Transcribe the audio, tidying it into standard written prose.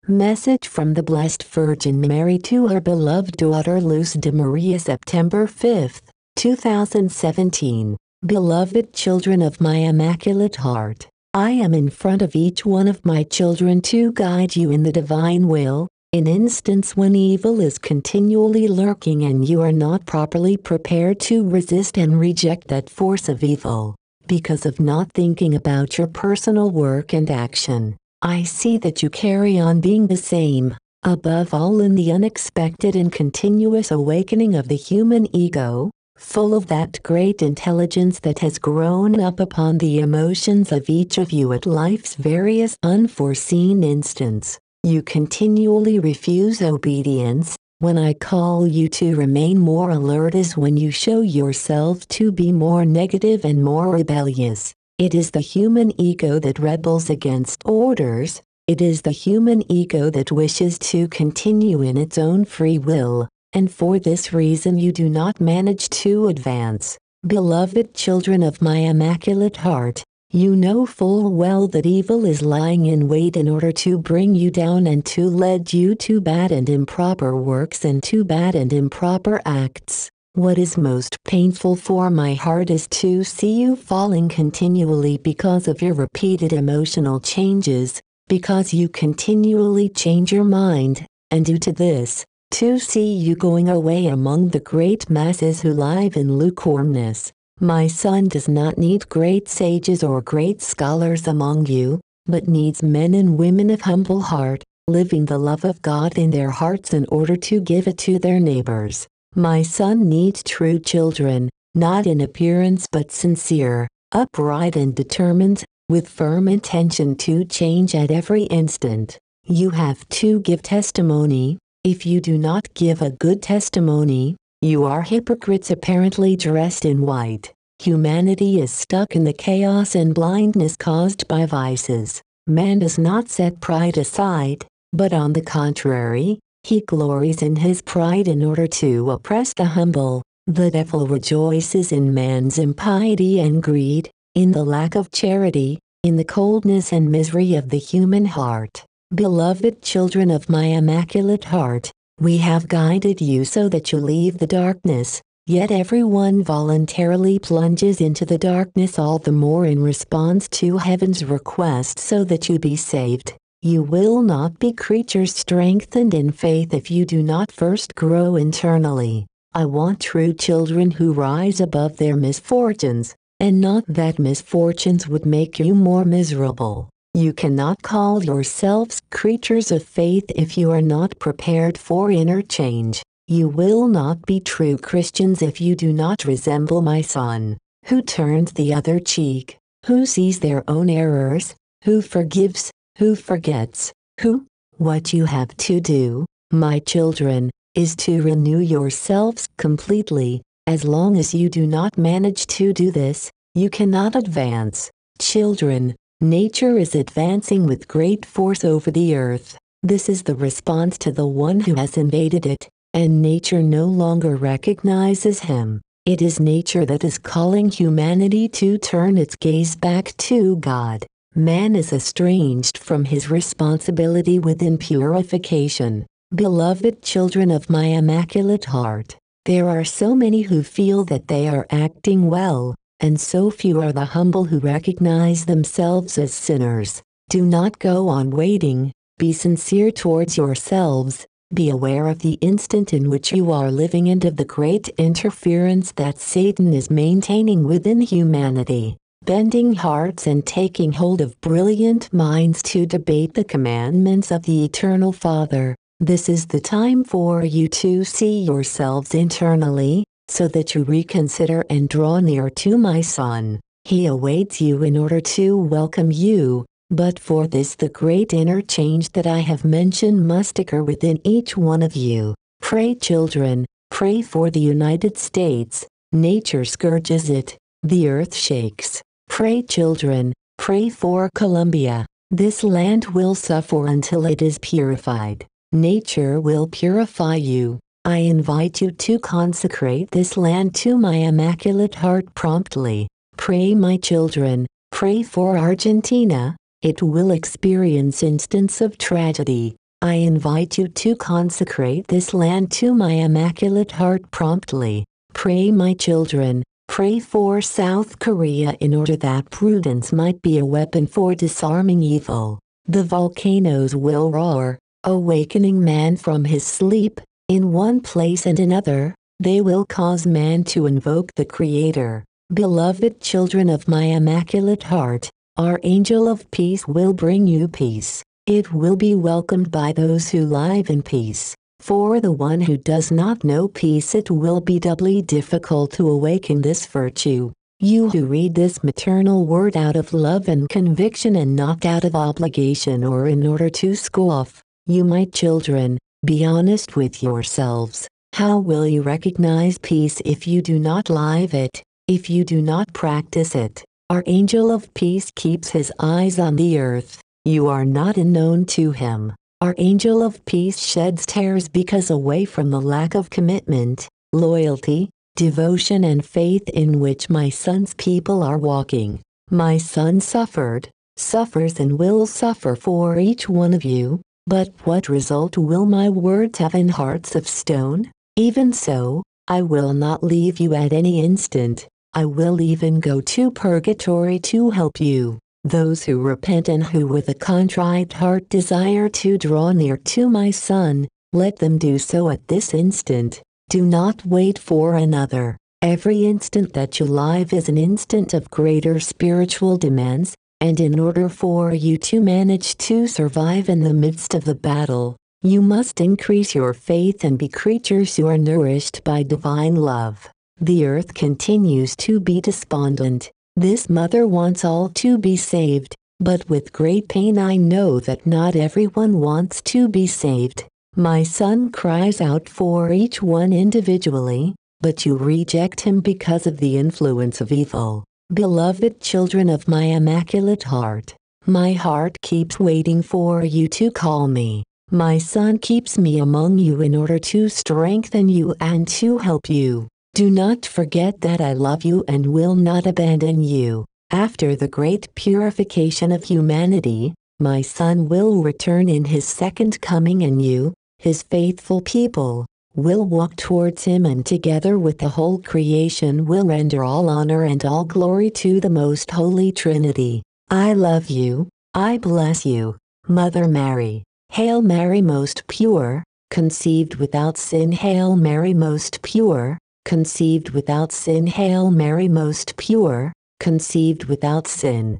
Message from the Blessed Virgin Mary to her beloved daughter Luz de Maria, September 5, 2017. Beloved children of my Immaculate Heart, I am in front of each one of my children to guide you in the divine will, in instance when evil is continually lurking and you are not properly prepared to resist and reject that force of evil, because of not thinking about your personal work and action. I see that you carry on being the same, above all in the unexpected and continuous awakening of the human ego, full of that great intelligence that has grown up upon the emotions of each of you at life's various unforeseen instants. You continually refuse obedience. When I call you to remain more alert is when you show yourself to be more negative and more rebellious. It is the human ego that rebels against orders. It is the human ego that wishes to continue in its own free will, and for this reason you do not manage to advance. Beloved children of my Immaculate Heart, you know full well that evil is lying in wait in order to bring you down and to lead you to bad and improper works and to bad and improper acts. What is most painful for my heart is to see you falling continually because of your repeated emotional changes, because you continually change your mind, and due to this, to see you going away among the great masses who live in lukewarmness. My son does not need great sages or great scholars among you, but needs men and women of humble heart, living the love of God in their hearts in order to give it to their neighbors. My son needs true children, not in appearance but sincere, upright and determined, with firm intention to change at every instant. You have to give testimony. If you do not give a good testimony, you are hypocrites apparently dressed in white. Humanity is stuck in the chaos and blindness caused by vices. Man does not set pride aside, but on the contrary, he glories in his pride in order to oppress the humble. The devil rejoices in man's impiety and greed, in the lack of charity, in the coldness and misery of the human heart. Beloved children of my Immaculate Heart, we have guided you so that you leave the darkness, yet everyone voluntarily plunges into the darkness all the more in response to heaven's request so that you be saved. You will not be creatures strengthened in faith if you do not first grow internally. I want true children who rise above their misfortunes, and not that misfortunes would make you more miserable. You cannot call yourselves creatures of faith if you are not prepared for inner change. You will not be true Christians if you do not resemble my son, who turns the other cheek, who sees their own errors, who forgives, who forgets, who. What you have to do, my children, is to renew yourselves completely. As long as you do not manage to do this, you cannot advance. Children, nature is advancing with great force over the earth. This is the response to the one who has invaded it, and nature no longer recognizes him. It is nature that is calling humanity to turn its gaze back to God. Man is estranged from his responsibility within purification. Beloved children of my Immaculate Heart, there are so many who feel that they are acting well, and so few are the humble who recognize themselves as sinners. Do not go on waiting. Be sincere towards yourselves. Be aware of the instant in which you are living and of the great interference that Satan is maintaining within humanity, bending hearts and taking hold of brilliant minds to debate the commandments of the Eternal Father. This is the time for you to see yourselves internally, so that you reconsider and draw near to my Son. He awaits you in order to welcome you, but for this the great inner change that I have mentioned must occur within each one of you. Pray, children, pray for the United States. Nature scourges it, the earth shakes. Pray, children, pray for Colombia. This land will suffer until it is purified. Nature will purify you. I invite you to consecrate this land to my Immaculate Heart promptly. Pray, my children, pray for Argentina. It will experience instants of tragedy. I invite you to consecrate this land to my Immaculate Heart promptly. Pray, my children, pray for South Korea in order that prudence might be a weapon for disarming evil. The volcanoes will roar, awakening man from his sleep. In one place and another, they will cause man to invoke the Creator. Beloved children of my Immaculate Heart, our angel of peace will bring you peace. It will be welcomed by those who live in peace. For the one who does not know peace, it will be doubly difficult to awaken this virtue. You who read this maternal word out of love and conviction and not out of obligation or in order to scoff, you, my children, be honest with yourselves. How will you recognize peace if you do not live it, if you do not practice it? Our angel of peace keeps his eyes on the earth. You are not unknown to him. Our angel of peace sheds tears because away from the lack of commitment, loyalty, devotion and faith in which my son's people are walking. My son suffered, suffers and will suffer for each one of you, but what result will my words have in hearts of stone? Even so, I will not leave you at any instant. I will even go to purgatory to help you. Those who repent and who with a contrite heart desire to draw near to my Son, let them do so at this instant. Do not wait for another. Every instant that you live is an instant of greater spiritual demands, and in order for you to manage to survive in the midst of the battle, you must increase your faith and be creatures who are nourished by divine love. The earth continues to be despondent. This mother wants all to be saved, but with great pain I know that not everyone wants to be saved. My son cries out for each one individually, but you reject him because of the influence of evil. Beloved children of my Immaculate Heart, my heart keeps waiting for you to call me. My son keeps me among you in order to strengthen you and to help you. Do not forget that I love you and will not abandon you. After the great purification of humanity, my Son will return in his second coming and you, his faithful people, will walk towards him and together with the whole creation will render all honor and all glory to the Most Holy Trinity. I love you, I bless you, Mother Mary. Hail Mary most pure, conceived without sin. Hail Mary most pure, conceived without sin. Hail Mary most pure, conceived without sin.